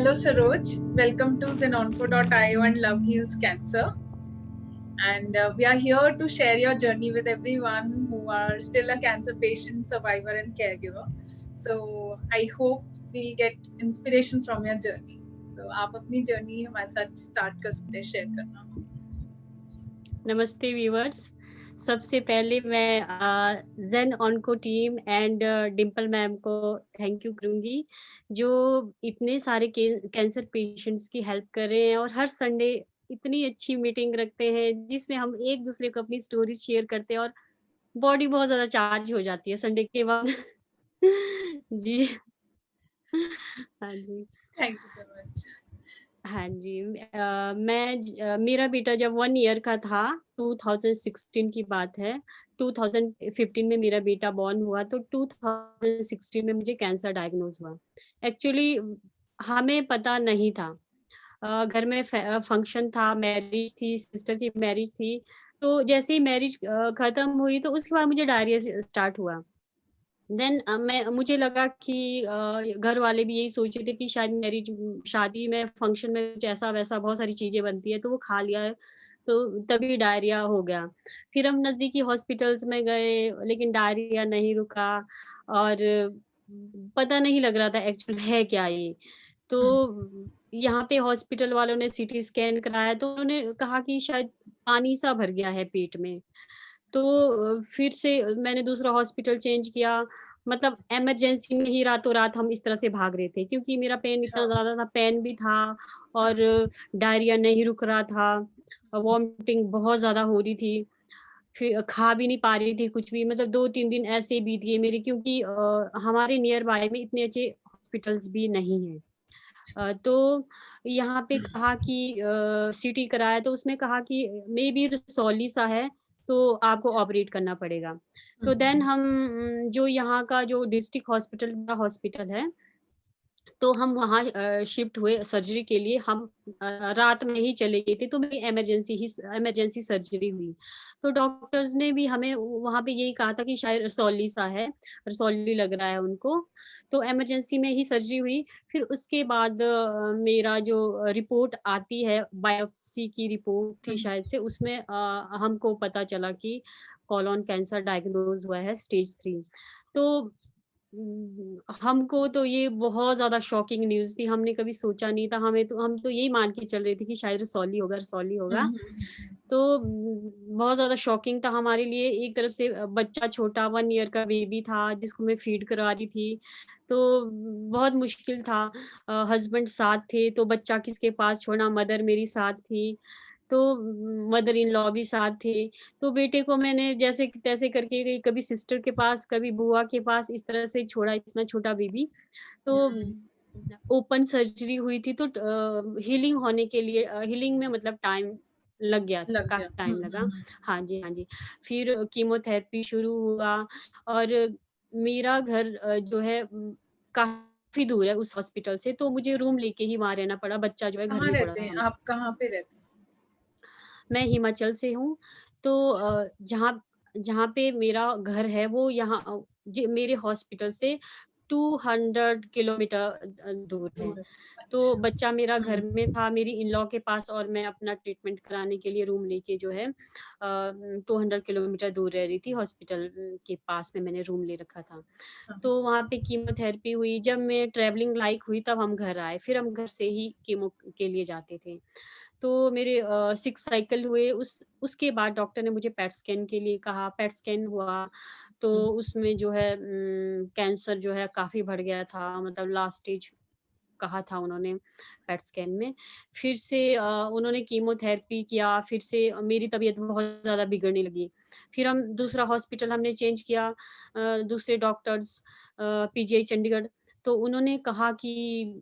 Hello Saroj, welcome to Zenonco.io and Love Heals Cancer. And we are here to share your journey with everyone who are still a cancer patient, survivor and caregiver. So I hope we'll get inspiration from your journey. So आप अपनी journey हमारे साथ start कर सकते हैं share करना. नमस्ते viewers. सबसे पहले मैं Zen Onco team and Dimple ma'am को थैंक यू करूँगी, जो इतने सारे कैंसर पेशेंट्स की हेल्प कर रहे हैं और हर संडे इतनी अच्छी मीटिंग रखते हैं, जिसमें हम एक दूसरे को अपनी स्टोरी शेयर करते हैं और बॉडी बहुत ज़्यादा चार्ज हो जाती है संडे के बाद। जी। हाँ जी। Thank you so much. हाँ जी। मेरा बेटा जब 1 ईयर का था, 2016 की बात है। 2015 में मेरा बेटा बॉर्न हुआ, तो 2016 में मुझे कैंसर डायग्नोज़ हुआ। एक्चुअली हमें पता नहीं था। घर में फंक्शन था, मैरिज थी, सिस्टर की मैरिज थी। तो जैसे ही मैरिज खत्म हुई, तो उसके बाद मुझे डायरिया स्टार्ट हुआ। देन मुझे लगा कि घर वाले भी यही सोच रहे थे कि शायद शादी में फंक्शन में कुछ ऐसा-वैसा बहुत सारी चीज़ें बनती है, तो वो खा लिया है, तो तभी डायरिया हो गया। फिर हम नज़दीकी हॉस्पिटल्स में गए, लेकिन डायरिया नहीं रुका और पता नहीं लग रहा था एक्चुअल है क्या ये? तो यहाँ पे हॉस्पिटल वालों ने सीटी स्कैन कराया, तो उन्होंने कहा कि शायद पानी-सा भर गया है पेट में। तो फिर से मैंने दूसरा हॉस्पिटल चेंज किया, मतलब इमरजेंसी में ही रातों-रात हम इस तरह से भाग रहे थे, क्योंकि मेरा पेन इतना अच्छा. ज़्यादा था, पेन भी था और डायरिया नहीं रुक रहा था, वॉमिटिंग बहुत ज़्यादा हो रही थी, फिर खा भी नहीं पा रही थी कुछ भी, मतलब 2-3 दिन ऐसे ही बीत गए मेरे, क्योंकि हमारे नियर बाय में इतने अच्छे हॉस्पिटल्स भी नहीं हैं। तो यहाँ पे कहा कि सीटी कराया, तो उसमें कहा कि मेबी रसौली-सा है, तो आपको ऑपरेट करना पड़ेगा। तो देन हम जो यहाँ का जो डिस्ट्रिक्ट हॉस्पिटल बड़ा हॉस्पिटल है, तो हम वहाँ शिफ्ट हुए सर्जरी के लिए। हम रात में ही चले गए थे, तो मेरी इमरजेंसी सर्जरी हुई। तो डॉक्टर्स ने भी हमें वहाँ पे यही कहा था कि शायद रसौली-सा है, रसौली लग रहा है उनको। तो इमरजेंसी में ही सर्जरी हुई। फिर उसके बाद मेरा जो रिपोर्ट आती है, बायोप्सी की रिपोर्ट थी शायद से, उसमें हमको पता चला कि कोलोन कैंसर डायग्नोज़ हुआ है स्टेज 3। तो हमको तो ये बहुत ज़्यादा शॉकिंग न्यूज़ थी, हमने कभी सोचा नहीं था, हम तो यही मान के चल रहे थे कि शायद रसौली होगा, रसौली होगा। तो बहुत ज़्यादा शॉकिंग था हमारे लिए। एक तरफ से बच्चा छोटा 1 ईयर का बेबी था, जिसको मैं फीड करवा रही थी, तो बहुत मुश्किल था। हस्बैंड साथ थे, तो बच्चा किसके पास छोड़ना, मदर मेरी साथ थी, तो मदर इन लॉ भी साथ थे। तो बेटे को मैंने जैसे-तैसे करके कभी सिस्टर के पास, कभी बुआ के पास, इस तरह से छोड़ा, इतना छोटा बेबी। तो ओपन सर्जरी हुई थी, तो हीलिंग होने के लिए हीलिंग में मतलब टाइम लग गया था, लग गया. काफ़ी टाइम लगा। हाँ जी, हाँ जी। फिर कीमोथेरेपी शुरू हुआ और मेरा घर जो है काफ़ी दूर है उस हॉस्पिटल से, तो मुझे रूम लेके ही वहाँ रहना पड़ा, बच्चा जो है घर कहाँ में पड़ा रहते हैं था। आप? कहाँ पे रहते हैं? मैं हिमाचल से हूँ, तो जहाँ जहाँ पे मेरा घर है वो यहाँ जी मेरे हॉस्पिटल से 200 किलोमीटर दूर है। दूर है. तो अच्छा. बच्चा मेरा घर में था, मेरी इन-लॉ के पास, और मैं अपना ट्रीटमेंट कराने के लिए रूम लेके जो है 200 किलोमीटर दूर रह रही थी, हॉस्पिटल के पास में मैंने रूम ले रखा था। तो वहाँ पे कीमोथेरेपी हुई, जब मैं ट्रैवलिंग लायक हुई तब हम घर आए, फिर हम घर से ही कीमो के लिए जाते थे। तो मेरे 6 साइकिल हुए, उसके बाद डॉक्टर ने मुझे पेट स्कैन के लिए कहा, पेट स्कैन हुआ, तो उसमें जो है कैंसर जो है काफ़ी बढ़ गया था, मतलब लास्ट स्टेज कहा था उन्होंने पेट स्कैन में। फिर से उन्होंने कीमोथेरेपी किया, फिर से मेरी तबीयत बहुत ज़्यादा बिगड़ने लगी। फिर हम दूसरा हॉस्पिटल हमने चेंज किया, दूसरे डॉक्टर्स पीजीआई चंडीगढ़, तो उन्होंने कहा कि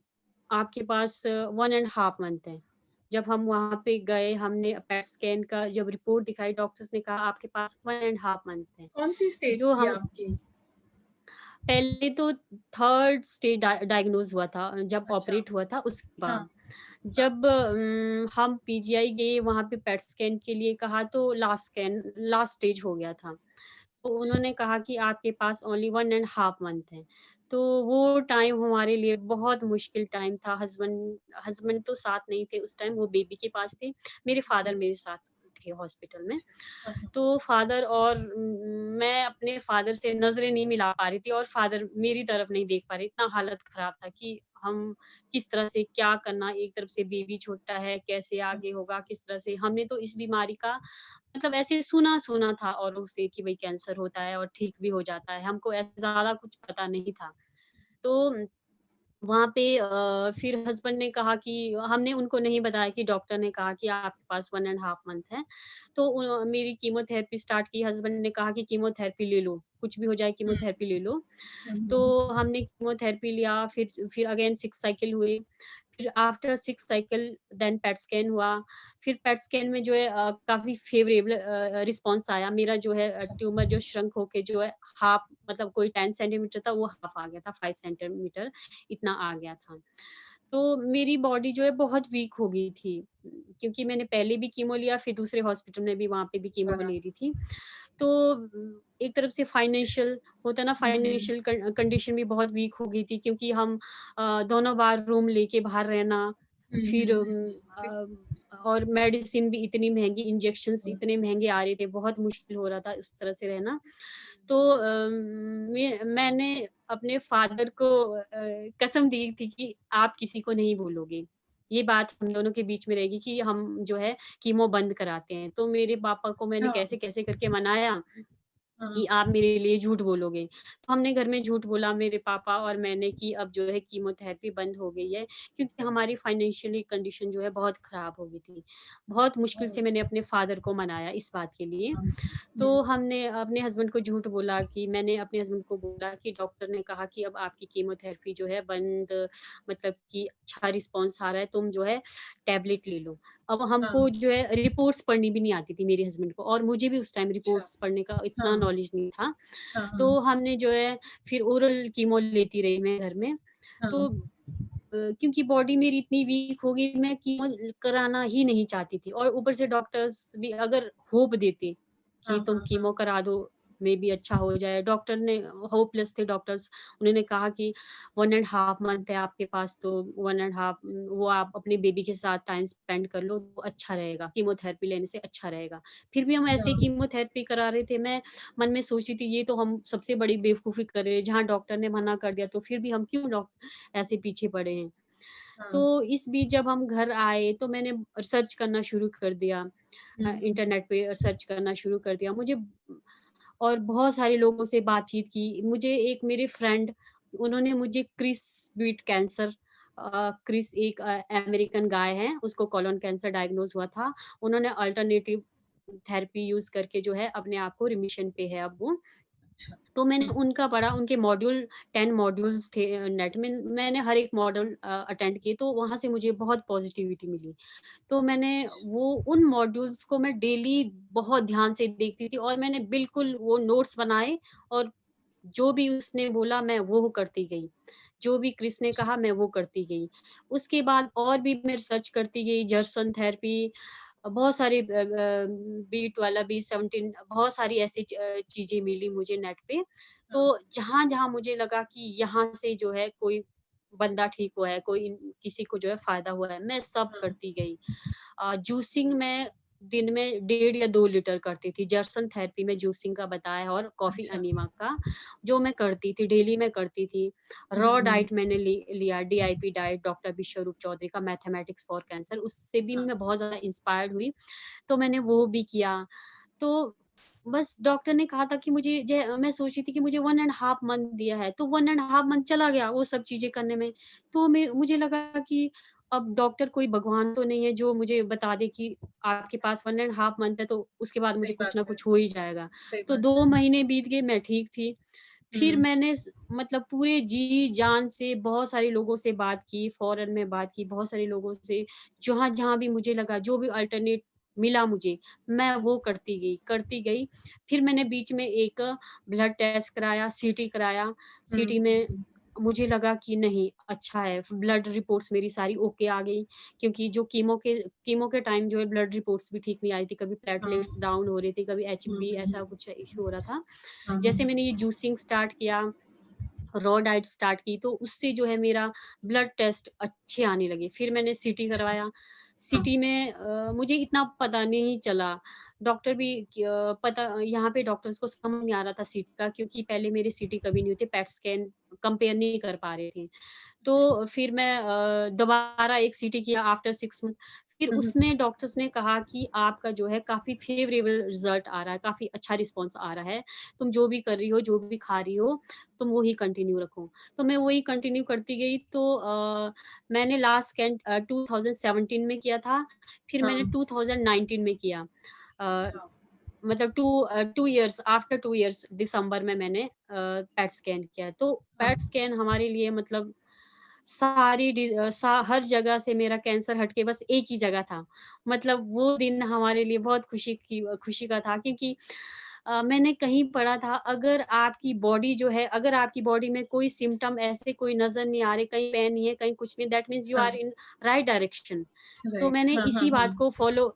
आपके पास 1 एंड हाफ मंथ है। जब हम वहाँ पे गए, हमने पेट स्कैन का जब रिपोर्ट दिखाई, डॉक्टर्स ने कहा आपके पास 1 एंड हाफ मंथ है। कौन सी स्टेज जो थी हम आपकी? पहले तो 3rd स्टेज डायग्नोज़ हुआ था, जब अच्छा. ऑपरेट हुआ था उसके हाँ. बाद। हाँ. जब हम पीजीआई गए, वहाँ पे पेट स्कैन के लिए कहा, तो लास्ट स्टेज हो गया था। तो उन्होंने कहा कि आपके पास ओनली 1 एंड हाफ मंथ है। तो वो टाइम हमारे लिए बहुत मुश्किल टाइम था। हस्बैंड हस्बैंड तो साथ नहीं थे उस टाइम, वो बेबी के पास थे। मेरे फादर मेरे साथ थे हॉस्पिटल में। हाँ, हाँ, तो फादर और मैं अपने फादर से नज़रें नहीं मिला पा रही थी और फादर मेरी तरफ नहीं देख पा रहे। इतना हालत ख़राब था कि हम किस तरह से क्या करना, एक तरफ से बेबी छोटा है, कैसे आगे होगा, किस तरह से। हमने तो इस बीमारी का मतलब ऐसे सुना-सुना था औरों से कि भई कैंसर होता है और ठीक भी हो जाता है। हमको ऐसा ज़्यादा कुछ पता नहीं था। तो वहाँ पे फिर हस्बैंड ने कहा कि हमने उनको नहीं बताया कि डॉक्टर ने कहा कि आपके पास 1 एंड हाफ मंथ है। तो मेरी कीमोथेरेपी स्टार्ट की। हस्बैंड ने कहा कि कीमोथेरेपी ले लो, कुछ भी हो जाए हुँ, कीमोथेरेपी ले लो। हुँ, तो हुँ, हमने कीमोथेरेपी लिया, फिर अगेन 6 साइकिल हुए। फिर after 6 cycle then PET scan हुआ। फिर पेट स्कैन में जो है काफ़ी फ़ेवरेबल रिस्पॉन्स आया। मेरा जो है अच्छा, ट्यूमर जो श्रंक होके जो है हाफ मतलब कोई 10 सेंटीमीटर था, वो हाफ आ गया था, 5 सेंटीमीटर इतना आ गया था। तो मेरी बॉडी जो है बहुत वीक हो गई थी, क्योंकि मैंने पहले भी कीमो लिया, फिर दूसरे हॉस्पिटल में भी वहाँ पे भी कीमो बराबर। ले रही थी। तो एक तरफ से फाइनेंशियल होता है ना, हुँ, हुँ, फाइनेंशियल कंडीशन भी बहुत वीक हो गई थी, क्योंकि हम दोनों बार रूम लेके बाहर रहना, हुँ, फिर हुँ, और मेडिसिन भी इतनी महँगी, इंजेक्शंस हुँ, इतने महँगे आ रहे थे, बहुत मुश्किल हो रहा था इस तरह से रहना। तो मैंने अपने फादर को कसम दी थी कि आप किसी को नहीं बोलोगे। ये बात हम दोनों के बीच में रहेगी कि हम जो है कीमो बंद कराते हैं। तो मेरे पापा को मैंने हाँ, कैसे-कैसे करके मनाया कि हाँ, आप मेरे लिए झूठ बोलोगे। तो हमने घर में झूठ बोला, मेरे पापा और मैंने, कि अब जो है कीमोथेरेपी बंद हो गई है, क्योंकि हमारी फाइनेंशियली कंडीशन जो है बहुत खराब हो गई थी। बहुत मुश्किल ओह! से मैंने अपने फादर को मनाया इस बात के लिए। हाँ, तो हुँ, हमने अपने हस्बैंड को झूठ बोला कि मैंने अपने हस्बैंड को बोला कि डॉक्टर ने कहा कि अब आपकी कीमोथेरेपी जो है बंद, मतलब कि अच्छा रिस्पॉन्स आ रहा है, तुम जो है टैबलेट ले लो। अब हाँ, हमको जो है रिपोर्ट्स पढ़नी भी नहीं आती थी मेरे हस्बैंड को, और मुझे भी उस टाइम अच्छा, रिपोर्ट्स पढ़ने का इतना हाँ, नॉलेज नहीं था। हाँ, तो हाँ, हमने जो है फिर ओरल कीमो लेती रही मैं घर में। तो हाँ, क्योंकि बॉडी मेरी इतनी वीक हो गई, मैं कीमो कराना ही नहीं चाहती थी, और ऊपर से डॉक्टर्स भी अगर होप देते कि हाँ, तुम हाँ, कीमो करा दो, मे बी अच्छा हो जाए। डॉक्टर ने होपलेस थे डॉक्टर्स। उन्होंने कहा कि 1 एंड हाफ मंथ है आपके पास, तो 1 एंड हाफ वो आप अपने बेबी के साथ टाइम स्पेंड कर लो तो अच्छा रहेगा, कीमोथेरेपी लेने से अच्छा रहेगा। फिर भी हम ऐसे ही हाँ, कीमोथेरेपी करा रहे थे। मैं मन में सोच रही थी ये तो हम सबसे बड़ी बेवकूफ़ी कर रहे हैं, जहाँ डॉक्टर ने मना कर दिया तो फिर भी हम क्यों ऐसे पीछे पड़े हैं। हाँ, तो इस बीच जब हम घर आए तो मैंने रिसर्च करना शुरू कर दिया, हुँ, इंटरनेट पे रिसर्च करना शुरू कर दिया। मुझे और बहुत सारे लोगों से बातचीत की। मुझे एक मेरे फ्रेंड, उन्होंने मुझे क्रिस बीट कैंसर, क्रिस एक अमेरिकन गाय है, उसको कोलोन कैंसर डायग्नोज़ हुआ था। उन्होंने अल्टरनेटिव थेरेपी यूज़ करके जो है अपने आप को रिमिशन पे है अब वो। अच्छा, तो मैंने हुँ, उनका पढ़ा, उनके मॉड्यूल 10 मॉड्यूल्स थे नेट में, मैंने हर एक मॉड्यूल अटेंड किए, तो वहाँ से मुझे बहुत पॉज़िटिविटी मिली। तो मैंने वो उन मॉड्यूल्स को मैं डेली बहुत ध्यान से देखती थी, और मैंने बिल्कुल वो नोट्स बनाए, और जो भी उसने बोला मैं वो करती गई। जो भी क्रिस ने कहा मैं वो करती गई। उसके बाद और भी मैं रिसर्च करती गई, जर्सन थेरेपी, बहुत सारी बी12, बी17, बहुत सारी ऐसी चीज़ें मिली मुझे नेट पे। तो हाँ, जहाँ-जहाँ मुझे लगा कि यहाँ से जो है कोई बंदा ठीक हुआ है, किसी को जो है फ़ायदा हुआ है, मैं सब हाँ, करती गई। जूसिंग मैं दिन में 1.5 या 2 लीटर करती थी। जर्सन थेरेपी में जूसिंग का बताया है, और कॉफ़ी अच्छा, एनीमा का, जो अच्छा, मैं अच्छा, करती थी, डेली मैं करती थी। हुँ, रॉ हुँ, डाइट मैंने लिया, डीआईपी डाइट, डॉक्टर विश्वरूप चौधरी का मैथमेटिक्स फॉर कैंसर, उससे भी हाँ, मैं बहुत ज़्यादा इंस्पायर्ड हुई, तो मैंने वो भी किया। तो बस डॉक्टर ने कहा था कि मुझे मैं सोची थी कि मुझे 1 एंड हाफ मंथ दिया है, तो 1 एंड हाफ मंथ चला गया वो सब चीज़ें करने में। तो मुझे लगा कि अब डॉक्टर कोई भगवान तो नहीं है जो मुझे बता दे कि आपके पास 1 एंड हाफ मंथ है, तो उसके बाद मुझे सही कुछ बात ना है, कुछ हो ही जाएगा। सही तो बात 2 है। महीने बीत गए, मैं ठीक थी। फिर हुँ, मैंने मतलब पूरे जी-जान से बहुत सारे लोगों से बात की, फ़ॉरेन में बात की, बहुत सारे लोगों से, जहाँ-जहाँ भी मुझे लगा, जो भी अल्टरनेट मिला मुझे, मैं हुँ, वो करती गई, करती गई। फिर मैंने बीच में एक ब्लड टेस्ट कराया, सीटी कराया। हुँ, सीटी हुँ, में हुँ, मुझे लगा कि नहीं, अच्छा है, ब्लड रिपोर्ट्स मेरी सारी ओके आ गई, क्योंकि जो कीमो के टाइम जो है ब्लड रिपोर्ट्स भी ठीक नहीं आई थी, कभी हाँ, प्लेटलेट्स डाउन हो रही थी, कभी हुँ, एचबी, हुँ, ऐसा हुँ, कुछ इश्यू हो रहा था। हाँ, जैसे हाँ, मैंने ये जूसिंग स्टार्ट किया, रॉ डाइट स्टार्ट की, तो उससे जो है मेरा ब्लड टेस्ट अच्छे आने लगे। फिर मैंने सीटी करवाया। हाँ, सीटी में मुझे इतना पता नहीं चला। डॉक्टर भी पता यहाँ पे डॉक्टर्स को समझ नहीं आ रहा था सीटी का, क्योंकि पहले मेरे सीटी कभी नहीं होते, पैट स्कैन कंपेयर नहीं कर पा रहे थे। तो फिर मैं दोबारा एक सीटी किया आफ्टर 6 मंथ। फिर हुँ, हुँ, उसमें डॉक्टर्स ने कहा कि आपका जो है काफ़ी फ़ेवरेबल रिज़ल्ट आ रहा है, काफ़ी अच्छा रिस्पॉन्स आ रहा है। तुम जो भी कर रही हो, जो भी खा रही हो, तुम वही कंटिन्यू रखो। तो मैं वही कंटिन्यू करती गई। तो मैंने लास्ट स्कैन 2017 में किया था, फिर मैंने हाँ, 2019 में किया। अ, अच्छा, मतलब 2 इयर्स आफ्टर 2 इयर्स दिसंबर में मैंने पैट स्कैन किया। तो हाँ, पैट स्कैन हमारे लिए मतलब सारी हर जगह से मेरा कैंसर हट के बस एक ही जगह था। मतलब वो दिन हमारे लिए बहुत खुशी का था, क्योंकि मैंने कहीं पढ़ा था, अगर आपकी बॉडी जो है, अगर आपकी बॉडी में कोई सिम्पटम ऐसे कोई नज़र नहीं आ रहे, कहीं पेन नहीं है, कहीं कुछ नहीं, दैट मीन्स यू हाँ, आर इन राइट डायरेक्शन। तो राइट, मैंने हाँ, हाँ, हाँ,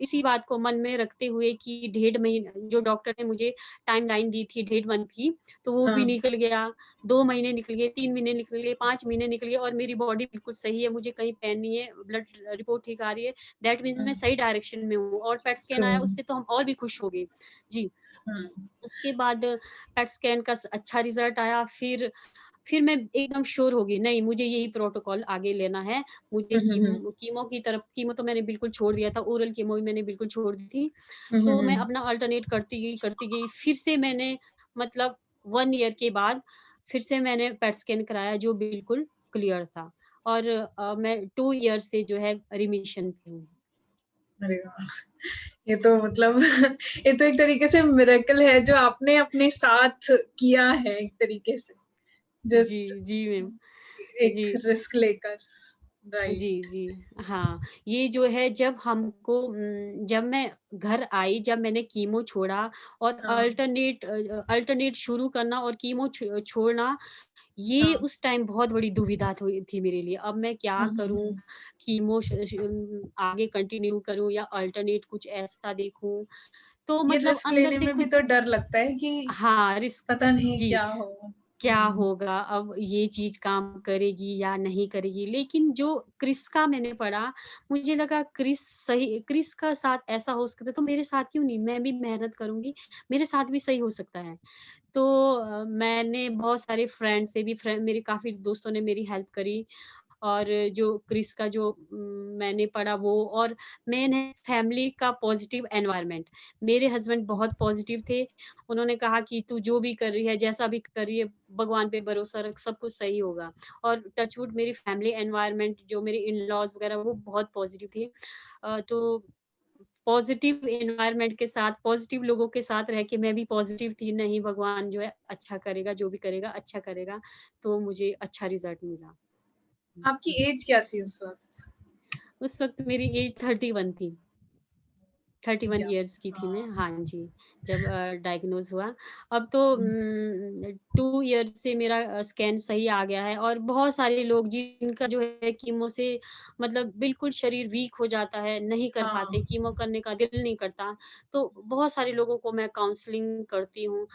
इसी बात को मन में रखते हुए कि डेढ़ महीने जो डॉक्टर ने मुझे टाइमलाइन दी थी, डेढ़ मंथ की, तो वो भी हाँ, निकल गया। 2 महीने निकल गए, 3 महीने निकल गए, 5 महीने निकल गए और मेरी बॉडी बिल्कुल सही है, मुझे कहीं पेन नहीं है, ब्लड रिपोर्ट ठीक आ रही है, दैट मीन्स हाँ, मैं सही डायरेक्शन में हूँ। और पेट स्कैन ट्रू, आया, उससे तो हम और भी खुश हो गए। जी, हाँ, उसके बाद पेट स्कैन का अच्छा रिज़ल्ट आया। फिर मैं एकदम श्योर हो गई, नहीं मुझे यही प्रोटोकॉल आगे लेना है। मुझे हुँ, हुँ, हुँ, कीमो तो मैंने बिल्कुल छोड़ दिया था, ओरल कीमो भी मैंने बिल्कुल छोड़ दी थी। हुँ, हुँ, तो मैं हुँ, अपना अल्टरनेट करती गई। फिर से मैंने मतलब 1 ईयर के बाद फिर से मैंने पेट स्कैन कराया, जो बिल्कुल क्लियर था। और मैं 2 ईयर से जो है रिमिशन पे हूँ। अरे वाह! ये तो मतलब ये तो एक तरीके से मिरेकल है जो आपने अपने साथ किया है एक तरीके से, जी, जस्ट जी मैम। एक जी। रिस्क लेकर, राइट, जी, जी। हाँ, ये जो है जब मैं घर आई, जब मैंने कीमो छोड़ा और हाँ, अल्टरनेट शुरू करना और कीमो छोड़ना, ये हाँ, उस टाइम बहुत बड़ी दुविधा थी मेरे लिए। अब मैं क्या हुँ, हुँ, करूँ? हुँ, कीमो आगे कंटिन्यू करूँ या अल्टरनेट कुछ ऐसा देखूँ? तो ये मतलब रिस्क अंदर लेने से में भी खुद तो डर लगता है कि हाँ, रिस्क पता नहीं जी। क्या हो? क्या हुँ, होगा, अब ये चीज़ काम करेगी या नहीं करेगी। लेकिन जो क्रिस का मैंने पढ़ा, मुझे लगा क्रिस का साथ ऐसा हो सकता है, तो मेरे साथ क्यों नहीं? मैं भी मेहनत करूँगी, मेरे साथ भी सही हो सकता है। तो मैंने बहुत सारे फ्रेंड से भी मेरे काफ़ी दोस्तों ने मेरी हेल्प करी। और जो क्रिस का जो मैंने पढ़ा वो, और मेन है फैमिली का पॉजिटिव एनवायरनमेंट। मेरे हस्बैंड बहुत पॉजिटिव थे। उन्होंने कहा कि तू जो भी कर रही है, जैसा भी कर रही है, भगवान पे भरोसा रख, सब कुछ सही होगा। और टच वुड मेरी फैमिली एनवायरनमेंट जो मेरे इन-लॉज़ वगैरह वो बहुत पॉजिटिव थे। तो पॉजिटिव एनवायरनमेंट के साथ, पॉजिटिव लोगों के साथ रह के मैं भी पॉजिटिव थी, नहीं भगवान जो है अच्छा करेगा, जो भी करेगा अच्छा करेगा। तो मुझे अच्छा रिज़ल्ट मिला। आपकी जी। एज क्या थी उस वक़्त? उस वक़्त मेरी एज 31 थी। 31 या इयर्स की थी मैं, हाँ, हाँ जी, जब डायग्नोज़ हुआ। अब तो 2 ईयर्स से मेरा स्कैन सही आ गया है। और बहुत सारे लोग जिनका जो है कीमो से मतलब बिल्कुल शरीर वीक हो जाता है, नहीं कर हाँ, पाते, कीमो करने का दिल नहीं करता, तो बहुत सारे लोगों को मैं काउंसलिंग करती हूँ।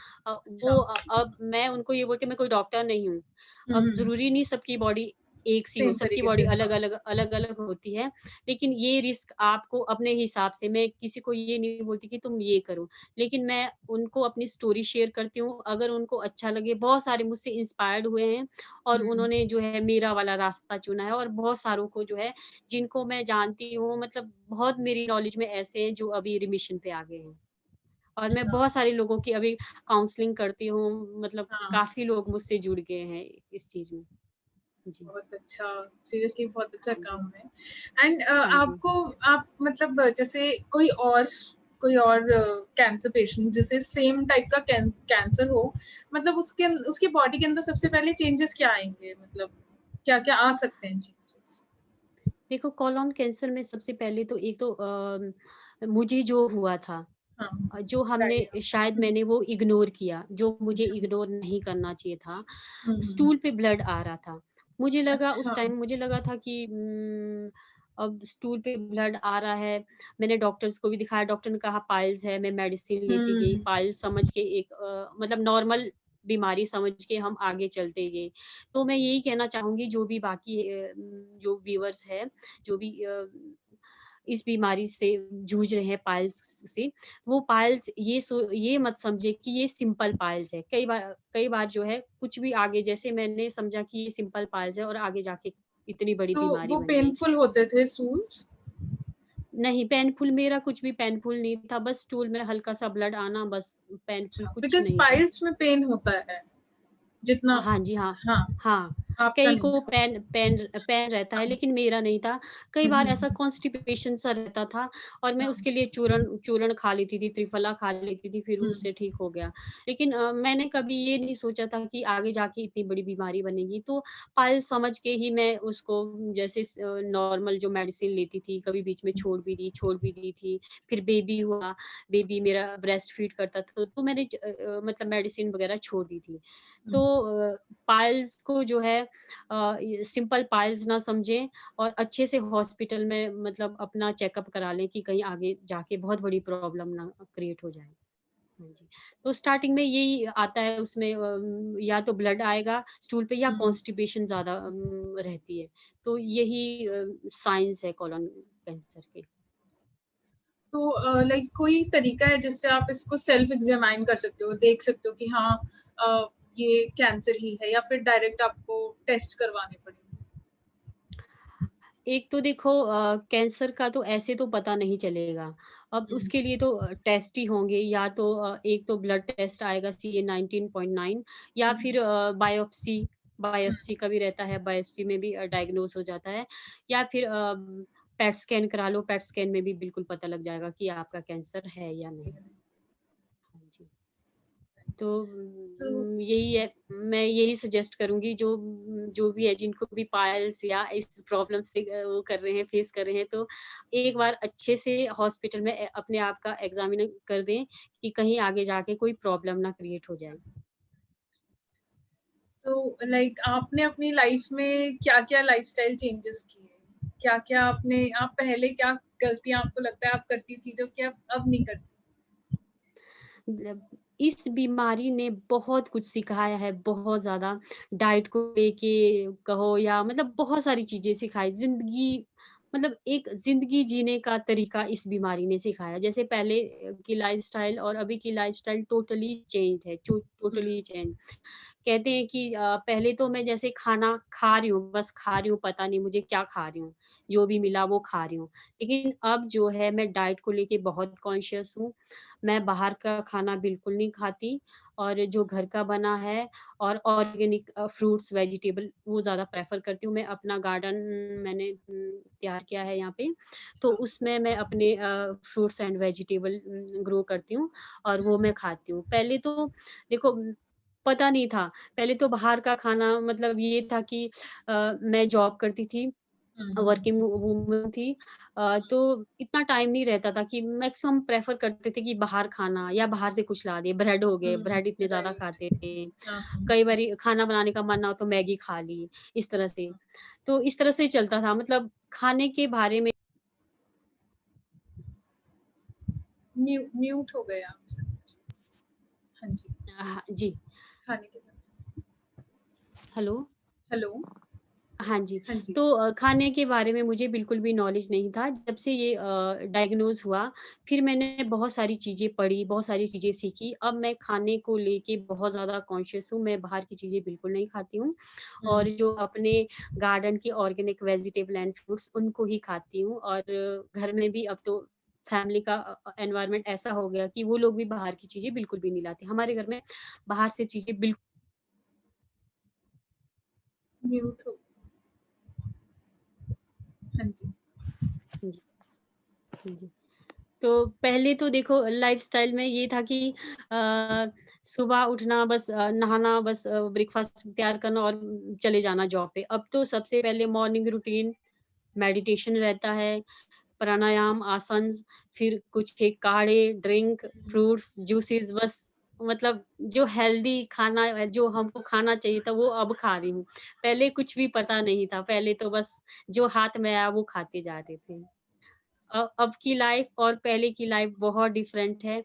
अच्छा, अब मैं उनको ये बोलती हूँ, मैं कोई डॉक्टर नहीं हूँ। हुँ, अब हुँ, ज़रूरी नहीं सबकी बॉडी एक सी हो, सेम सबकी तरीके बॉडी से हाँ, अलग-अलग होती है। लेकिन ये रिस्क आपको अपने हिसाब से, मैं किसी को ये नहीं बोलती कि तुम ये करो, लेकिन मैं उनको अपनी स्टोरी शेयर करती हूँ, अगर उनको अच्छा लगे। बहुत सारे मुझसे इंस्पायर्ड हुए हैं और हुँ, उन्होंने जो है मेरा वाला रास्ता चुना है। और बहुत सारों को जो है जिनको मैं जानती हूँ, मतलब बहुत मेरी नॉलेज में ऐसे हैं जो अभी रिमिशन पे आ गए हैं। और मैं अच्छा, बहुत सारे लोगों की अभी काउंसलिंग करती हूँ, मतलब हाँ। काफ़ी लोग मुझसे जुड़ गए हैं इस चीज़ में। जी। बहुत अच्छा, सीरियसली बहुत अच्छा हाँ जी। काम है। एंड हाँ जी। आपको आप मतलब जैसे कोई और कैंसर पेशेंट जिसे सेम टाइप का कैंसर हो, मतलब उसके बॉडी के अंदर सबसे पहले चेंजेस क्या आएँगे? मतलब क्या-क्या आ सकते हैं चेंजेस? देखो, कोलोन कैंसर में सबसे पहले तो एक तो मुझे जो हुआ था, हाँ, जो हमने डायरिया। शायद हुँ, मैंने वो इग्नोर किया, जो मुझे अच्छा। इग्नोर नहीं करना चाहिए था। हुँ, हुँ। स्टूल पे ब्लड आ रहा था। अच्छा, मुझे लगा था कि अब स्टूल पे ब्लड आ रहा है। मैंने डॉक्टर्स को भी दिखाया, डॉक्टर ने कहा पाइल्स है, मैं मेडिसिन लेती गई, हुँ, पाइल्स समझ के एक मतलब नॉर्मल बीमारी समझ के हम आगे चलते गए। तो मैं यही कहना चाहूँगी जो भी बाकी जो व्यूअर्स है, जो भी इस बीमारी से जूझ रहे हैं पाइल्स से, वो पाइल्स ये मत समझे कि ये सिंपल पाइल्स है। कई बार जो है कुछ भी आगे जैसे मैंने समझा कि ये सिंपल पाइल्स है और आगे जाके इतनी बड़ी तो बीमारी वो बन गई। पेनफुल होते थे स्टूल्स? नहीं पेनफुल मेरा कुछ भी पेनफुल नहीं था, बस स्टूल में हल्का-सा ब्लड आना बस, पेनफुल अच्छा, कुछ बिकॉज़ नहीं था। पाइल्स में पेन होता है, जितना हाँ जी, हाँ। हाँ, हाँ, आपका कई नहीं को था। पेन पेन पेन रहता है हाँ। लेकिन मेरा नहीं था। कई हुँ, बार हुँ, ऐसा हुँ। कॉन्स्टिपेशन सा रहता था और मैं हाँ। उसके लिए चूर्ण चूर्ण खा लेती थी, त्रिफला खा लेती थी, फिर हुँ। उससे ठीक हो गया। लेकिन मैंने कभी ये नहीं सोचा था कि आगे जाके इतनी बड़ी बीमारी बनेगी। तो पाइल समझ के ही मैं उसको जैसे नॉर्मल जो मेडिसिन लेती थी, कभी बीच में छोड़ भी दी थी। फिर बेबी हुआ, बेबी मेरा ब्रेस्ट फीड करता था, तो मैंने मतलब मेडिसिन वगैरह छोड़ दी थी। हुँ। तो पाइल्स को जो है ये सिंपल पाइल्स ना समझें और अच्छे से हॉस्पिटल में मतलब अपना चेकअप करा लें कि कहीं आगे जाके बहुत बड़ी प्रॉब्लम ना क्रिएट हो जाए। हाँ जी। तो स्टार्टिंग में यही आता है उसमें या तो ब्लड आएगा स्टूल पे या हुँ। कॉन्स्टिपेशन ज़्यादा रहती है। तो यही साइन्स है कोलोन कैंसर के। तो लाइक कोई तरीका है जिससे आप इसको सेल्फ एग्ज़ामाइन कर सकते हो, देख सकते हो कि हाँ ये कैंसर ही है, या फिर डायरेक्ट आपको टेस्ट करवाने पड़ेंगे? एक तो देखो कैंसर का तो ऐसे तो पता नहीं चलेगा। अब हुँ। उसके लिए तो टेस्ट ही होंगे या तो एक तो ब्लड टेस्ट आएगा CA 19.9 या हुँ। फिर बायोप्सी हुँ। बायोप्सी का भी रहता है, बायोप्सी में भी डायग्नोज़ हो जाता है या फिर पेट स्कैन करा लो, पेट स्कैन में भी बिल्कुल पता लग जाएगा कि आपका कैंसर है या नहीं। हाँ जी। तो तो यही है, मैं यही सजेस्ट करूँगी जो भी है जिनको भी पाइल्स या इस प्रॉब्लम से वो कर रहे हैं, फेस कर रहे हैं, तो एक बार अच्छे से हॉस्पिटल में अपने आप का एग्ज़ामिन कर दें कि कहीं आगे जाके कोई प्रॉब्लम ना क्रिएट हो जाए। तो लाइक आपने अपनी लाइफ में क्या-क्या लाइफ़स्टाइल चेंजेस किए? क्या-क्या आप पहले क्या गलतियाँ आपको लगता है आप करती थी जो कि आप अब नहीं करती? मतलब इस बीमारी ने बहुत कुछ सिखाया है, बहुत ज़्यादा डाइट को लेके कहो या मतलब बहुत सारी चीज़ें सिखाई। ज़िंदगी मतलब एक ज़िंदगी जीने का तरीका इस बीमारी ने सिखाया। जैसे पहले की लाइफ़स्टाइल और अभी की लाइफ़स्टाइल टोटली चेंज है, हुँ। Totally change. कहते हैं कि पहले तो मैं जैसे खाना खा रही हूँ, बस खा रही हूँ, पता नहीं मुझे क्या खा रही हूँ, जो भी मिला वो खा रही हूँ। लेकिन अब जो है मैं डाइट को लेके बहुत कॉन्शियस हूँ। मैं बाहर का खाना बिल्कुल नहीं खाती और जो घर का बना है और ऑर्गेनिक फ्रूट्स, वेजिटेबल वो ज़्यादा प्रेफ़र करती हूँ। मैं अपना गार्डन मैंने तैयार किया है यहाँ पे, तो अच्छा। उसमें मैं अपने फ्रूट्स एंड वेजिटेबल ग्रो करती हूँ और वो मैं खाती हूँ। पहले तो देखो पता नहीं था। पहले तो बाहर का खाना मतलब ये था कि मैं जॉब करती थी, हुँ, हुँ। वर्किंग वूमन थी तो इतना टाइम नहीं रहता था कि मैक्सिमम प्रेफ़र करते थे कि बाहर खाना या बाहर से कुछ ला दिए, ब्रेड हो गए, हुँ, ब्रेड इतने ज़्यादा राइट। खाते थे। हाँ, हाँ। कई बारी खाना बनाने का मन ना हो तो मैगी खा ली, इस तरह से। तो इस तरह से चलता था मतलब खाने के बारे में म्यूट हो गए आप सब। हाँ जी, हाँ जी। खाने के बाद। हेलो? हेलो? हाँ जी, हाँ जी। तो खाने के बारे में मुझे बिल्कुल भी नॉलेज नहीं था। जब से ये डायग्नोज़ हुआ, फिर मैंने बहुत सारी चीज़ें पढ़ी, बहुत सारी चीज़ें सीखी। अब मैं खाने को लेके बहुत ज़्यादा कॉन्शियस हूँ, मैं बाहर की चीज़ें बिल्कुल नहीं खाती हूँ हुँ। और जो अपने गार्डन के ऑर्गेनिक वेजिटेबल एंड फ्रूट्स उनको ही खाती हूँ और घर में भी अब तो फैमिली का एनवायरनमेंट ऐसा हो गया कि वो लोग भी बाहर की चीज़ें बिल्कुल भी नहीं लाते। हमारे घर में बाहर से चीज़ें बिल्कुल म्यूट हो हाँ जी। जी, जी। तो पहले तो देखो लाइफ़स्टाइल में ये था कि सुबह उठना बस नहाना बस ब्रेकफ़ास्ट तैयार करना और चले जाना जॉब पे। अब तो सबसे पहले मॉर्निंग रूटीन, मेडिटेशन रहता है, प्राणायाम, आसन्स, फिर कुछ एक काढ़े, ड्रिंक, फ्रूट्स, जूसेस बस मतलब जो हेल्दी खाना जो हमको खाना चाहिए था वो अब खा रही हूँ। पहले कुछ भी पता नहीं था, पहले तो बस जो हाथ में आया वो खाते जा रहे थे। अब की लाइफ़ और पहले की लाइफ़ बहुत डिफरेंट है।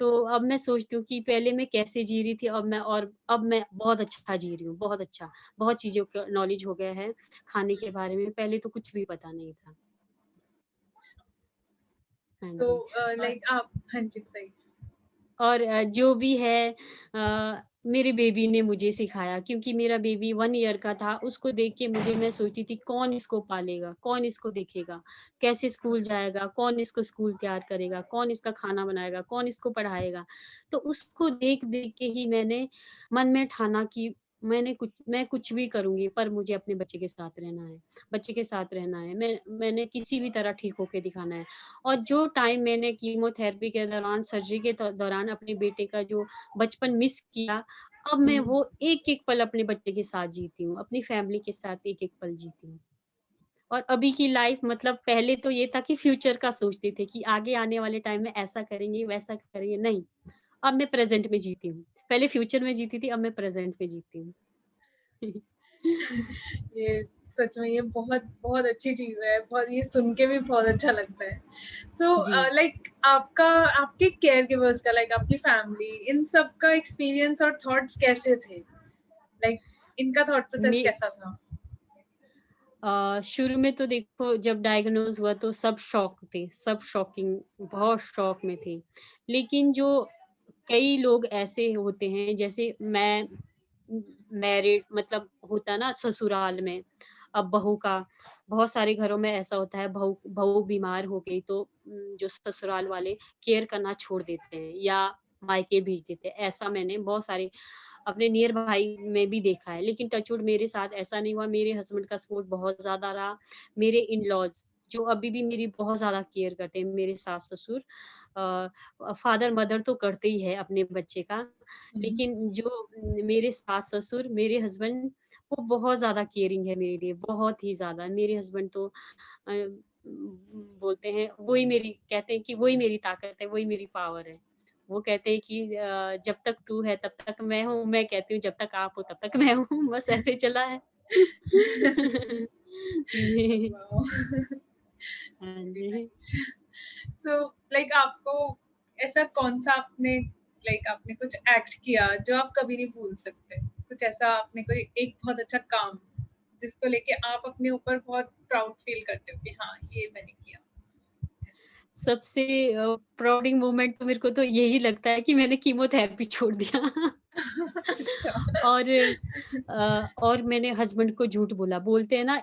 तो अब मैं सोचती हूँ कि पहले मैं कैसे जी रही थी, अब मैं बहुत अच्छा जी रही हूँ, बहुत अच्छा। बहुत चीज़ों का नॉलेज हो गया है खाने के बारे में, पहले तो कुछ भी पता नहीं था। हाँ तो जी। और लाइक आप, हाँ जी बताइए। और जो भी है मेरे बेबी ने मुझे सिखाया, क्योंकि मेरा बेबी 1 ईयर का था, उसको देख के मैं सोचती थी कौन इसको पालेगा, कौन इसको देखेगा, कैसे स्कूल जाएगा, कौन इसको स्कूल तैयार करेगा, कौन इसका खाना बनाएगा, कौन इसको पढ़ाएगा। तो उसको देख-देख के ही मैंने मन में ठाना कि मैं कुछ भी करूँगी, पर मुझे अपने बच्चे के साथ रहना है, बच्चे के साथ रहना है। मैंने किसी भी तरह ठीक होके दिखाना है। और जो टाइम मैंने कीमोथेरेपी के दौरान, सर्जरी के दौरान अपने बेटे का जो बचपन मिस किया, अब मैं हम्म, वो एक-एक पल अपने बच्चे के साथ जीती हूँ, अपनी फैमिली के साथ एक-एक पल जीती हूँ। और अभी की लाइफ मतलब पहले तो ये था कि फ्यूचर का सोचते थे कि आगे आने वाले टाइम में ऐसा करेंगे, वैसा करेंगे, नहीं, अब मैं प्रेज़ेंट में जीती हूँ। पहले फ्यूचर में जीती थी, अब मैं प्रेज़ेंट में जीती हूँ। ये सच में ये बहुत बहुत अच्छी चीज है, बहुत, ये सुन के भी बहुत अच्छा लगता है। सो जी। लाइक आपका, आपके केयर गिवर्स का, लाइक आपकी फैमिली, इन सब का एक्सपीरियंस और थॉट्स कैसे थे? लाइक इनका थॉट प्रोसेस मे कैसा था? शुरू में तो देखो जब डायग्नोज़ हुआ तो सब शॉक थे, सब शॉकिंग बहुत शॉक में थे। लेकिन जो कई लोग ऐसे होते हैं जैसे मैं मैरिड मतलब होता ना ससुराल में, अब बहू का बहुत सारे घरों में ऐसा होता है बहू बहू बीमार हो गई तो जो ससुराल वाले केयर करना छोड़ देते हैं या मायके भेज देते हैं। ऐसा मैंने बहुत सारे अपने नियर भाई में भी देखा है, लेकिन टच वुड मेरे साथ ऐसा नहीं हुआ। मेरे हस्बैंड का सपोर्ट बहुत ज़्यादा रहा। मेरे इन-लॉज़ जो अभी भी मेरी बहुत ज़्यादा केयर करते हैं, मेरे सास-ससुर फादर-मदर तो करते ही है अपने बच्चे का, हम्म, लेकिन जो मेरे सास-ससुर, मेरे हस्बैंड वो बहुत ज़्यादा केयरिंग है मेरे लिए, बहुत ही ज़्यादा। मेरे हस्बैंड तो बोलते हैं वही मेरी कहते हैं कि वही मेरी ताकत है, वही मेरी पावर है। वो कहते हैं कि जब तक तू है तब तक मैं हूँ, मैं कहती हूँ जब तक आप हो तब तक मैं हूँ, बस ऐसे चला है। जी, वाओ, हाँ वेरी जी। नाइस। सो लाइक आपको ऐसा कौन सा आपने, लाइक आपने कुछ एक्ट किया जो आप कभी नहीं भूल सकते? कुछ ऐसा आपने कोई एक बहुत अच्छा काम जिसको लेके आप अपने ऊपर बहुत प्राउड फील करते हो कि हाँ ये मैंने किया? ऐसे। सबसे प्राउडिंग मोमेंट तो मेरे को तो यही लगता है कि मैंने कीमोथेरेपी छोड़ दिया। अच्छा। और मैंने हस्बैंड को झूठ बोला। बोलते हैं ना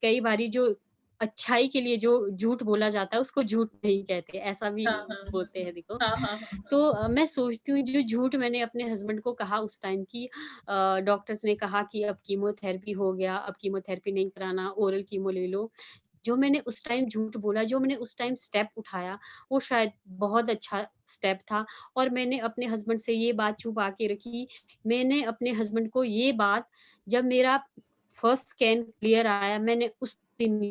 कई बारी जो अच्छाई के लिए जो झूठ बोला जाता है उसको झूठ नहीं कहते, ऐसा भी हाँ, हाँ, हाँ, बोलते हैं देखो। हाँ, हाँ, हाँ, हाँ, तो मैं सोचती हूँ जो झूठ मैंने अपने हस्बैंड को कहा उस टाइम कि डॉक्टर्स ने कहा कि अब कीमोथेरेपी हो गया, अब कीमोथेरेपी नहीं कराना, ओरल कीमो ले लो। जो मैंने उस टाइम झूठ बोला, जो मैंने उस टाइम स्टेप उठाया, वो शायद बहुत अच्छा स्टेप था और मैंने अपने हस्बैंड से ये बात छुपा के रखी। मैंने अपने हस्बैंड को ये बात जब मेरा फर्स्ट स्कैन क्लियर आया, मैंने उस दिन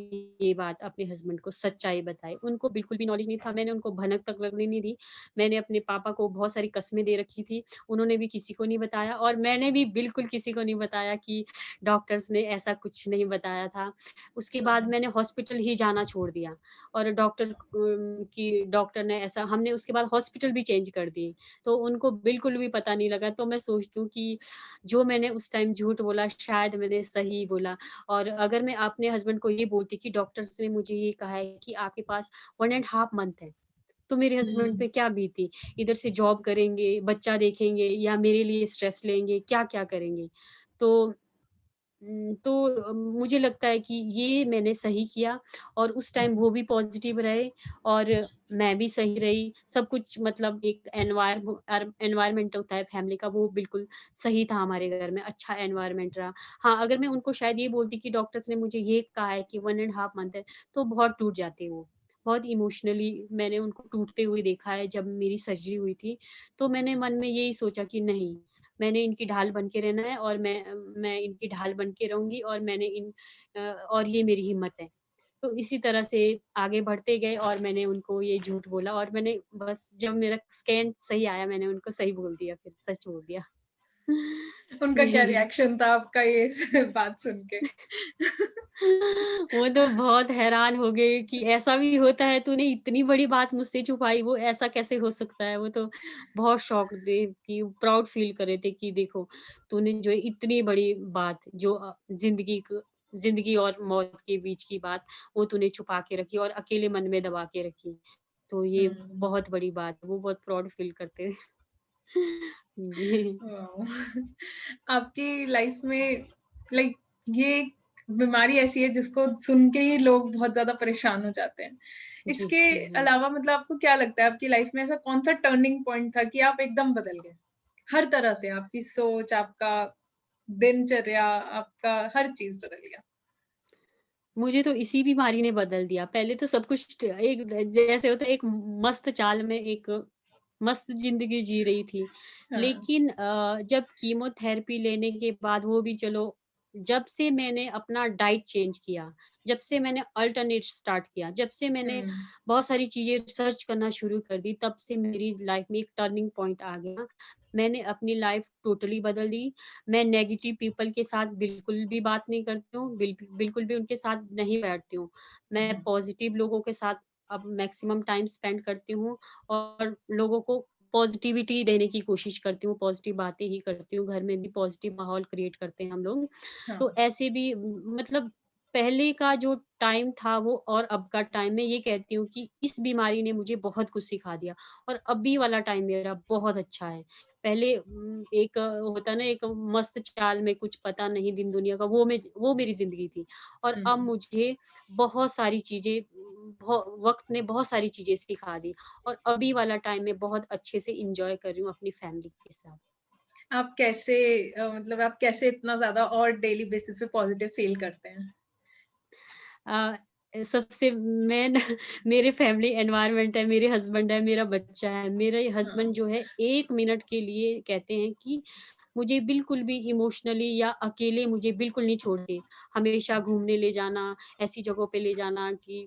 ये बात अपने हस्बैंड को सच्चाई बताई। उनको बिल्कुल भी नॉलेज नहीं था, मैंने उनको भनक तक लगने नहीं दी। मैंने अपने पापा को बहुत सारी कस्में दे रखी थी, उन्होंने भी किसी को नहीं बताया और मैंने भी बिल्कुल किसी को नहीं बताया कि डॉक्टर्स ने ऐसा कुछ नहीं बताया था। उसके हाँ, बाद हाँ, मैंने हॉस्पिटल ही जाना छोड़ दिया और डॉक्टर ने ऐसा हमने उसके बाद हॉस्पिटल भी चेंज कर दिए, तो उनको बिल्कुल भी पता नहीं लगा। तो मैं सोचती हूँ कि जो मैंने उस टाइम झूठ बोला शायद मैंने सही बोला और अगर मैं अपने हस्बैंड को ये बोलती कि डॉक्टर्स ने मुझे ये कहा है कि आपके पास 1 एंड हाफ मंथ है, तो मेरे हस्बैंड हुँ, पे क्या बीती? इधर से जॉब करेंगे, बच्चा देखेंगे या मेरे लिए स्ट्रेस लेंगे, क्या-क्या करेंगे? तो मुझे लगता है कि ये मैंने सही किया और उस टाइम वो भी पॉज़िटिव रहे और मैं भी सही रही। सब कुछ मतलब एक एनवायरनमेंट होता है फैमिली का वो बिल्कुल सही था हमारे घर में, अच्छा एनवायरनमेंट रहा। हाँ, अगर मैं उनको शायद ये बोलती कि डॉक्टर्स ने मुझे ये कहा है कि 1 एंड हाफ मंथ है, तो बहुत टूट जाते वो। बहुत इमोशनली मैंने उनको टूटते हुए देखा है जब मेरी सर्जरी हुई थी, तो मैंने मन में यही सोचा कि नहीं, मैंने इनकी ढाल बन के रहना है और मैं इनकी ढाल बन के रहूँगी और और ये मेरी हिम्मत है। तो इसी तरह से आगे बढ़ते गए और मैंने उनको ये झूठ बोला और मैंने बस जब मेरा स्कैन सही आया मैंने उनको सही बोल दिया फिर, सच बोल दिया। उनका क्या रिएक्शन था आपका ये बात सुन के? वो तो बहुत हैरान हो गए कि ऐसा भी होता है, तूने इतनी बड़ी बात मुझसे छुपाई, वो ऐसा कैसे हो सकता है? वो तो बहुत शॉक्ड थे कि प्राउड फील कर रहे थे कि देखो, तूने जो है इतनी बड़ी बात जो ज़िंदगी और मौत के बीच की बात, वो तूने छुपा के रखी और अकेले मन में दबा के रखी। तो ये हुँ। बहुत बड़ी बात है, वो बहुत प्राउड फील करते थे। जी। वाओ! आपकी लाइफ में लाइक ये बीमारी ऐसी है जिसको सुन के ही लोग बहुत ज़्यादा परेशान हो जाते हैं। जी, इसके जी। अलावा मतलब आपको क्या लगता है आपकी लाइफ में ऐसा कौन-सा टर्निंग पॉइंट था कि आप एकदम बदल गए? हर तरह से आपकी सोच, आपका दिनचर्या, आपका हर चीज़ बदल गया? मुझे तो इसी बीमारी ने बदल दिया। पहले तो सब कुछ एक जैसे होता है एक मस्त चाल में एक मस्त ज़िंदगी जी रही थी। हाँ। लेकिन जब कीमोथेरेपी लेने के बाद वो भी चलो जब से मैंने अपना डाइट चेंज किया, जब से मैंने अल्टरनेट स्टार्ट किया, जब से मैंने हुँ, बहुत सारी चीज़ें रिसर्च करना शुरू कर दी, तब से मेरी लाइफ़ में एक टर्निंग पॉइंट आ गया। मैंने अपनी लाइफ़ टोटली बदल दी। मैं नेगेटिव पीपल के साथ बिल्कुल भी बात नहीं करती हूँ, बिल्कुल भी उनके साथ नहीं बैठती हूँ। मैं पॉज़िटिव लोगों के साथ अब मैक्सिमम टाइम स्पेंड करती हूँ और लोगों को पॉज़िटिविटी देने की कोशिश करती हूँ, पॉज़िटिव बातें ही करती हूँ। घर में भी पॉज़िटिव माहौल क्रिएट करते हैं हम लोग। हाँ। तो ऐसे भी मतलब पहले का जो टाइम था वो और अब का टाइम मैं ये कहती हूँ कि इस बीमारी ने मुझे बहुत कुछ सिखा दिया और अभी वाला टाइम मेरा बहुत अच्छा है। पहले एक होता है ना एक मस्त चाल में कुछ पता नहीं दिन दुनिया का वो मेरी ज़िंदगी थी और अब हुँ। मुझे बहुत सारी चीज़ें वक़्त ने बहुत सारी चीज़ें सिखा दी और अभी वाला टाइम मैं बहुत अच्छे से एन्जॉय कर रही हूँ अपनी फैमिली के साथ। आप कैसे मतलब आप कैसे इतना ज़्यादा और डेली बेसिस पे पॉज़िटिव फ़ील करते हैं? अ, सबसे मेन मेरे फैमिली एनवायरनमेंट है, मेरे हस्बैंड है, मेरा बच्चा है। मेरे हस्बैंड हाँ। जो है 1 मिनट के लिए कहते हैं कि मुझे बिल्कुल भी इमोशनली या अकेले मुझे बिल्कुल नहीं छोड़ते। हमेशा घूमने ले जाना, ऐसी जगहों पे ले जाना कि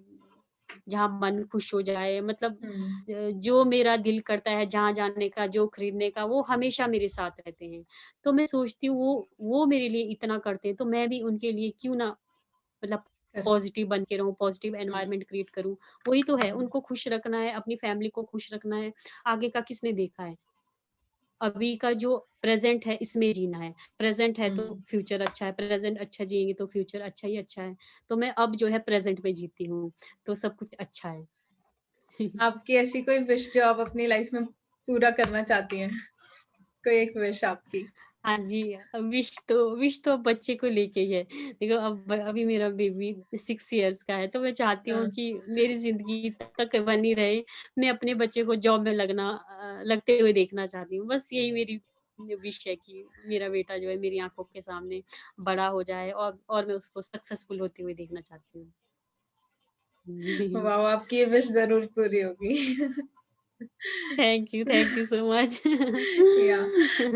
जहाँ मन खुश हो जाए मतलब हुँ। जो मेरा दिल करता है जहाँ जाने का, जो खरीदने का, वो हमेशा मेरे साथ रहते हैं। तो मैं सोचती हूँ वो मेरे लिए इतना करते हैं, तो मैं भी उनके लिए क्यों ना मतलब कर पॉज़िटिव बन के रहूँ, पॉज़िटिव हुँ, एनवायरनमेंट क्रिएट करूँ। वही तो है, हुँ, उनको खुश रखना है, अपनी फैमिली को खुश रखना है, आगे का किसने देखा है? अभी का जो प्रेज़ेंट है, इसमें जीना है। प्रेज़ेंट है तो हुँ। फ्यूचर अच्छा है, प्रेज़ेंट अच्छा जिएँगे तो फ्यूचर अच्छा ही अच्छा है। तो मैं अब जो है प्रेज़ेंट में जीती हूँ, तो सब कुछ अच्छा है। आपकी ऐसी कोई विश जो आप अपनी लाइफ़ में पूरा करना चाहती हैं? कोई एक विश आपकी? हाँ जी, विश तो अब बच्चे को लेके ही है। देखो अब अभी मेरा बेबी 6 इयर्स का है, तो मैं चाहती हूँ हाँ। कि मेरी ज़िंदगी तब तक बनी रहे। मैं अपने बच्चे को जॉब में लगते हुए देखना चाहती हूँ। बस यही मेरी विश है कि मेरा बेटा जो है मेरी आँखों के सामने बड़ा हो जाए और मैं उसको सक्सेसफुल होते हुए देखना चाहती हूँ। वाओ! आपकी ये विश ज़रूर पूरी होगी। Thank you so much. या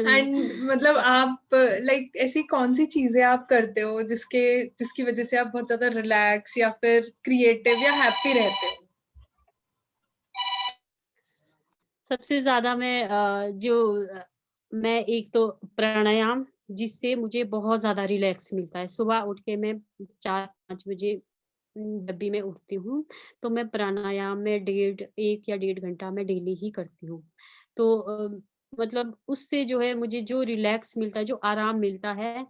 एंड मतलब आप लाइक ऐसी कौन-सी चीज़ें आप करते हो जिसकी वज़ह से आप बहुत ज़्यादा रिलैक्स या फिर क्रिएटिव या हैप्पी रहते हो? सबसे ज़्यादा मैं एक तो प्राणायाम जिससे मुझे बहुत ज़्यादा रिलैक्स मिलता है। सुबह उठ के मैं 4-5 बजे जब भी मैं उठती हूँ, तो मैं प्राणायाम में 1 या डेढ़ घंटा मैं डेली ही करती हूँ। तो मतलब उससे जो है मुझे जो रिलैक्स मिलता है, जो आराम मिलता है,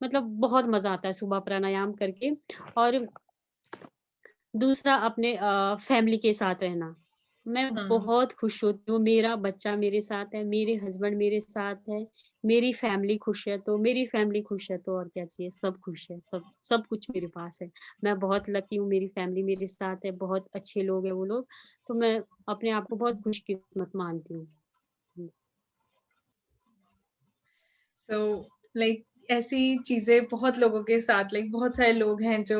मतलब बहुत मज़ा आता है सुबह प्राणायाम करके और दूसरा अपने फैमिली के साथ रहना। मैं हाँ। बहुत खुश होती हूँ, मेरा बच्चा मेरे साथ है, मेरे हस्बैंड मेरे साथ है, मेरी फैमिली खुश है, तो मेरी फैमिली खुश है तो और क्या चाहिए? सब खुश है, सब सब कुछ मेरे पास है। मैं बहुत लकी हूँ, मेरी फैमिली मेरे साथ है, बहुत अच्छे लोग हैं वो लोग, तो मैं अपने आप को बहुत खुशकिस्मत मानती हूँ। हुँ। सो लाइक ऐसी चीज़ें बहुत लोगों के साथ लाइक बहुत सारे लोग हैं जो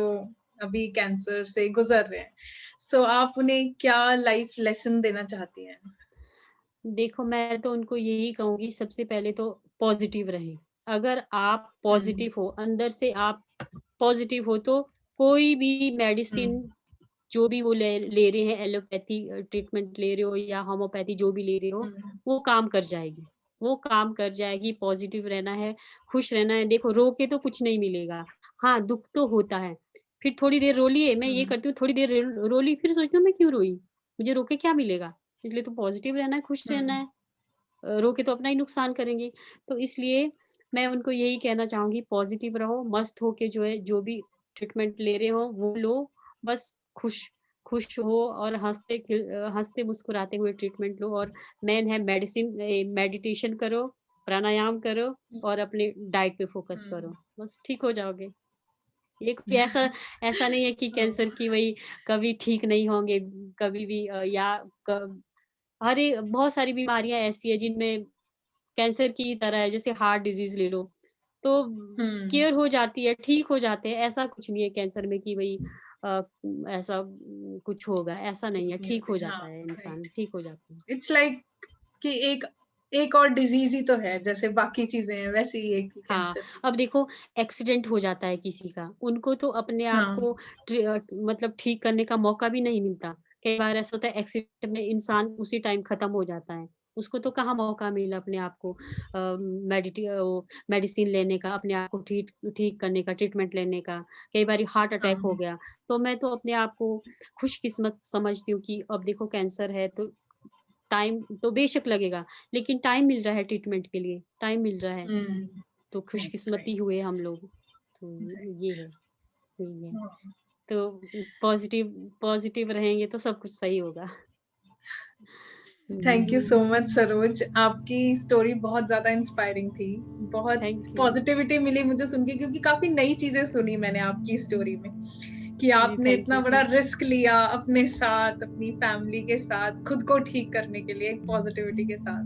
अभी कैंसर से गुज़र रहे हैं। सो आप उन्हें क्या लाइफ लेसन देना चाहती हैं? देखो, मैं तो उनको यही कहूँगी सबसे पहले तो पॉज़िटिव रहें। अगर आप हुँ, पॉज़िटिव हो, अंदर से आप पॉज़िटिव हो तो कोई भी हुँ, मेडिसिन जो भी वो ले ले रहे हैं एलोपैथी ट्रीटमेंट ले रहे हो या होम्योपैथी जो भी ले रहे हो, हुँ, वो काम कर जाएगी। वो काम कर जाएगी, पॉजिटिव रहना है, खुश रहना है। देखो रो के तो कुछ नहीं मिलेगा। हाँ, दुःख तो होता है। फिर थोड़ी देर रो लिए, मैं ये हुँ, करती हूँ थोड़ी देर रो ली, फिर सोचती हूँ मैं क्यों रोई? मुझे रो के क्या मिलेगा? इसलिए तो पॉजिटिव रहना है, खुश रहना हुँ, है। रो के तो अपना ही नुकसान करेंगे। तो इसलिए मैं उनको यही कहना चाहूँगी पॉज़िटिव रहो, मस्त हो के जो है जो भी ट्रीटमेंट ले रहे हो वो लो, बस खुश खुश हो और हँसते मुस्कुराते हुए ट्रीटमेंट लो और मेन है मेडिटेशन करो, प्राणायाम करो और अपने डाइट पे फ़ोकस हुँ, करो, बस ठीक हो जाओगे। ये कोई ऐसा ऐसा नहीं है कि कैंसर की वही कभी ठीक नहीं होंगे, कभी भी या क अरे! बहुत सारी बीमारियाँ ऐसी हैं जिनमें कैंसर की तरह है, जैसे हार्ट डिज़ीज़ ले लो, तो हुँ, क्योर हो जाती है, ठीक हो जाते हैं, ऐसा कुछ नहीं है कैंसर में कि भई अ, ऐसा कुछ होगा, ऐसा ठीक नहीं है, नहीं ठीक हो होते, हाँ, जाता है इंसान, राइट। ठीक हो जाता है। इट्स लाइक कि एक एक और डिज़ीज़ ही तो है, जैसे बाकी चीज़ें हैं, वैसे ही एक हाँ, कैंसर भी। अब देखो एक्सीडेंट हो जाता है किसी का, उनको तो अपने आप हाँ, को मतलब ठीक करने का मौका भी नहीं मिलता। कई बार ऐसा होता है एक्सीडेंट में इंसान उसी टाइम खत्म हो जाता है। उसको तो कहाँ मौका मिला अपने आप को मेडिसिन लेने का, अपने आप को ठीक ठीक करने का, ट्रीटमेंट लेने का। कई बारी हार्ट अटैक हो हाँ, गया, तो मैं तो अपने आप को खुशकिस्मत समझती हूँ कि अब देखो कैंसर है तो टाइम तो बेशक लगेगा, लेकिन टाइम मिल रहा है ट्रीटमेंट के लिए, टाइम मिल रहा है। हुँ, तो राइट, राइट, खुशकिस्मती हुए हम लोग, तो राइट। ये है, यही है। हाँ, तो पॉज़िटिव पॉज़िटिव रहेंगे तो सब कुछ सही होगा। Thank you hmm, so much Saroj, आपकी स्टोरी बहुत ज़्यादा इंस्पायरिंग थी। बहुत थैंक यू। पॉज़िटिविटी मिली मुझे सुन के क्योंकि काफ़ी नई चीज़ें सुनी मैंने आपकी स्टोरी में, कि जी, आपने इतना बड़ा थैंक यू। रिस्क लिया अपने साथ, अपनी फैमिली के साथ, खुद को ठीक करने के लिए एक पॉज़िटिविटी के साथ।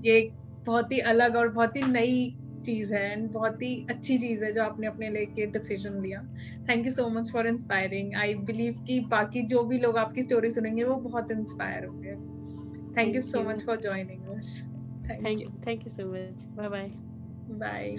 ये एक बहुत ही अलग और बहुत ही नई चीज़ है एंड बहुत ही अच्छी चीज़ है जो आपने अपने लिए डिसीज़न लिया। Thank you so much for inspiring. I believe कि बाकी जो भी लोग आपकी स्टोरी सुनेंगे वो बहुत इंस्पायर होंगे। Thank you thank so you. much for joining us. Thank you. Thank you so much. Bye-bye. Bye.